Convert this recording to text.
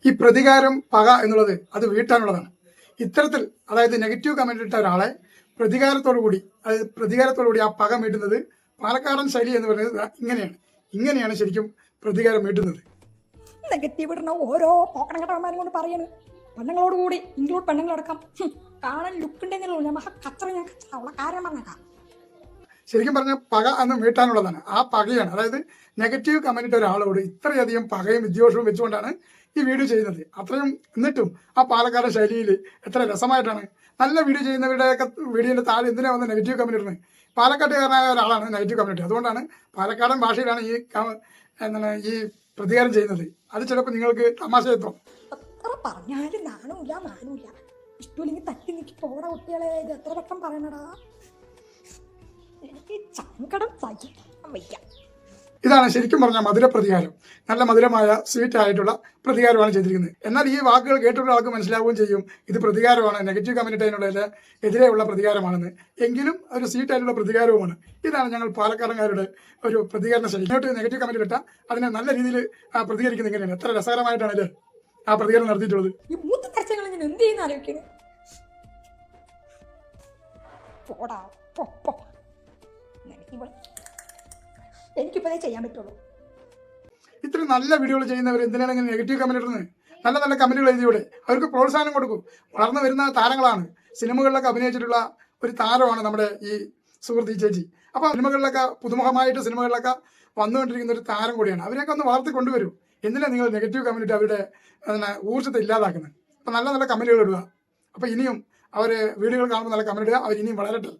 ഈ പ്രതികാരം പക എന്നുള്ളത് അത് വീട്ടാനുള്ളതാണ്. ഇത്തരത്തിൽ അതായത് നെഗറ്റീവ് കമന്റ് ഇട്ട ഒരാളെ പ്രതികാരത്തോടു കൂടി ആ പക വീട്ടുന്നത് പാലക്കാടൻ ശൈലി എന്ന് പറയുന്നത് ഇങ്ങനെയാണ് ശരിക്കും പ്രതികാരം വീട്ടുന്നത്. നെഗറ്റീവ് ഇടുന്ന ഓരോ പോക്കണങ്ങട്ടന്മാരും കൊണ്ട് പറയണ് പെണ്ണുങ്ങളോട് കൂടി ഇൻക്ലൂഡ് പെണ്ണുങ്ങളടക്കം കാണാൻ ലുക്ക് ഉണ്ടെങ്കിലും ഞാൻ കച്ചറ ഞാൻ ഉള്ള കാര്യം പറഞ്ഞേക്കാം. ശരിക്കും പറഞ്ഞാൽ പക അന്ന് വീട്ടാനുള്ളതാണ്. ആ പകയാണ്, അതായത് നെഗറ്റീവ് കമന്റ് ഇട്ട ഒരാളോട് ഇത്രയധികം പകയും വിദ്വേഷവും വെച്ചുകൊണ്ടാണ് ഈ വീഡിയോ ചെയ്യുന്നത്. അത്രയും എന്നിട്ടും ആ പാലക്കാട് ശൈലിയിൽ എത്ര രസമായിട്ടാണ്. നല്ല വീഡിയോ ചെയ്യുന്നവരുടെയൊക്കെ വീഡിയോന്റെ താഴെ എന്തിനാ വന്ന് നെഗറ്റീവ് കമന്റ് ഇടുന്നത്? പാലക്കാട്ടുകാരനായ ഒരാളാണ് നെഗറ്റീവ് കമന്റ്. അതുകൊണ്ടാണ് പാലക്കാടൻ ഭാഷയിലാണ് ഈ പ്രതികാരം ചെയ്യുന്നത്. അത് ചിലപ്പോൾ നിങ്ങൾക്ക് തമാശയെത്തും. എത്ര പറഞ്ഞാലും നാണമില്ല മാനമില്ല. ഇഷ്ടമില്ലെങ്കിൽ തട്ടി നിൽക്കി പോട കുട്ടികളെ, ഇത് എത്ര വട്ടം പറയണടാ. എനിക്ക് സങ്കടം സഹിക്കാൻ വയ്യ. ഇതാണ് ശരിക്കും പറഞ്ഞാൽ മധുര പ്രതികാരം. നല്ല മധുരമായ സ്വീറ്റ് ആയിട്ടുള്ള പ്രതികാരമാണ് ചെയ്തിരിക്കുന്നത്. എന്നാൽ ഈ വാക്കുകൾ കേട്ടുള്ള ആൾക്ക് മനസ്സിലാവുകയും ചെയ്യും ഇത് പ്രതികാരമാണ്, നെഗറ്റീവ് കമന്റിനുള്ള എതിരെയുള്ള പ്രതികാരമാണെന്ന്. എങ്കിലും ഒരു സ്വീറ്റ് ആയിട്ടുള്ള പ്രതികാരവുമാണ്. ഇതാണ് ഞങ്ങൾ പാലക്കാടൻകാരുടെ ഒരു പ്രതികരണ ശൈലി. ഇങ്ങോട്ട് നെഗറ്റീവ് കമന്റ് ഇട്ടാൽ അതിനെ നല്ല രീതിയിൽ പ്രതികരിക്കുന്നത് എങ്ങനെയാണ്, എത്ര രസകരമായിട്ടാണ് ആ പ്രതികരണം നടത്തിയിട്ടുള്ളത്. ഈ മൂത്ത ചർച്ചകൾ ഇങ്ങനെ എന്ത് ചെയ്യുന്ന ആലോചിക്കുന്നു. പോടാ പോ. എനിക്കിപ്പോ ചെയ്യാൻ പറ്റുള്ളൂ. ഇത്രയും നല്ല വീഡിയോകൾ ചെയ്യുന്നവർ എന്തിനാണ് ഇങ്ങനെ നെഗറ്റീവ് കമന്റ് ഇടുന്നത്? നല്ല നല്ല കമന്റുകൾ എഴുതിയൂടെ? അവർക്ക് പ്രോത്സാഹനം കൊടുക്കും. വളർന്നു വരുന്ന താരങ്ങളാണ്, സിനിമകളിലൊക്കെ അഭിനയിച്ചിട്ടുള്ള ഒരു താരമാണ് നമ്മുടെ ഈ സുഹൃത്ത് ഈ ചേച്ചി. അപ്പോൾ സിനിമകളിലൊക്കെ പുതുമുഖമായിട്ട് സിനിമകളിലൊക്കെ വന്നുകൊണ്ടിരിക്കുന്ന ഒരു താരം കൂടിയാണ്. അവരെയൊക്കെ ഒന്ന് വളർത്തി കൊണ്ടുവരും. എന്തിനാണ് നിങ്ങൾ നെഗറ്റീവ് കമന്റ് ഇട്ട് അവരുടെ ഊർജ്ജത്തെ ഇല്ലാതാക്കുന്നത്? അപ്പോൾ നല്ല നല്ല കമന്റുകൾ ഇടുക. അപ്പോൾ ഇനിയും അവർ വീഡിയോകൾ കാണുമ്പോൾ നല്ല കമന്റ് ഇടുക. അവർ ഇനിയും വളരട്ടെ.